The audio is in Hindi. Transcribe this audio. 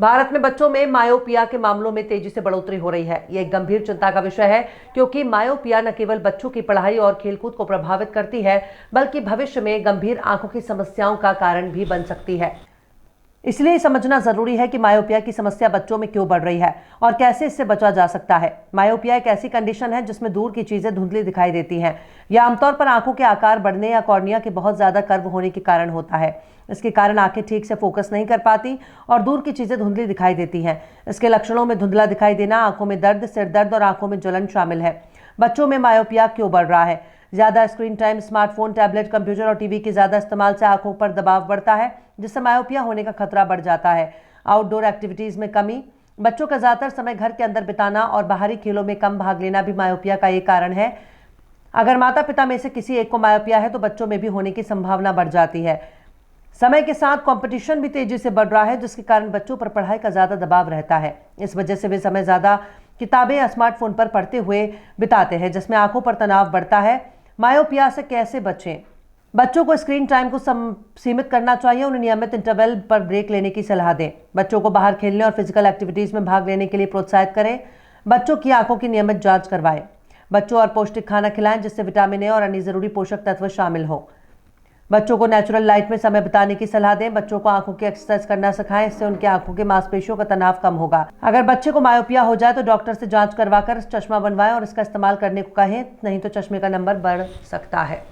भारत में बच्चों में मायोपिया के मामलों में तेजी से बढ़ोतरी हो रही है। ये एक गंभीर चिंता का विषय है, क्योंकि मायोपिया न केवल बच्चों की पढ़ाई और खेलकूद को प्रभावित करती है, बल्कि भविष्य में गंभीर आंखों की समस्याओं का कारण भी बन सकती है। इसलिए समझना जरूरी है कि मायोपिया की समस्या बच्चों में क्यों बढ़ रही है और कैसे इससे बचा जा सकता है। मायोपिया एक ऐसी कंडीशन है जिसमें दूर की चीजें धुंधली दिखाई देती हैं। यह आमतौर पर आंखों के आकार बढ़ने या कॉर्निया के बहुत ज्यादा कर्व होने के कारण होता है। इसके कारण आंखें ठीक से फोकस नहीं कर पाती और दूर की चीजें धुंधली दिखाई देती हैं। इसके लक्षणों में धुंधला दिखाई देना, आंखों में दर्द, सिर दर्द और आंखों में जलन शामिल है। बच्चों में मायोपिया क्यों बढ़ रहा है? ज्यादा screen time, smartphone, tablet, computer और टीवी के ज्यादा इस्तेमाल से आंखों पर दबाव बढ़ता है, जिससे मायोपिया होने का खतरा बढ़ जाता है। आउटडोर एक्टिविटीज में कमी, बच्चों का ज्यादातर समय घर के अंदर बिताना और बाहरी खेलों में कम भाग लेना भी मायोपिया का एक कारण है। अगर माता पिता में से किसी एक को मायोपिया है तो बच्चों में भी होने की संभावना बढ़ जाती है। समय के साथ कंपटीशन भी तेजी से बढ़ रहा है, जिसके कारण बच्चों पर पढ़ाई का ज्यादा दबाव रहता है। इस वजह से वे समय ज्यादा किताबें या स्मार्टफोन पर पढ़ते हुए बिताते हैं, जिसमें आंखों पर तनाव बढ़ता है। मायोपिया से कैसे बचें? बच्चों को स्क्रीन टाइम को सीमित करना चाहिए। उन्हें नियमित इंटरवल पर ब्रेक लेने की सलाह दें। बच्चों को बाहर खेलने और फिजिकल एक्टिविटीज में भाग लेने के लिए प्रोत्साहित करें। बच्चों की आंखों की नियमित जांच करवाएं। बच्चों और पौष्टिक खाना खिलाएं, जिससे विटामिन ए और अन्य जरूरी पोषक तत्व शामिल हो। बच्चों को नेचुरल लाइट में समय बिताने की सलाह दें। बच्चों को आंखों की एक्सरसाइज करना सिखाएं, इससे उनकी आंखों के मांसपेशियों का तनाव कम होगा। अगर बच्चे को मायोपिया हो जाए तो डॉक्टर से जांच करवाकर चश्मा बनवाएं और इसका इस्तेमाल करने को कहें, नहीं तो चश्मे का नंबर बढ़ सकता है।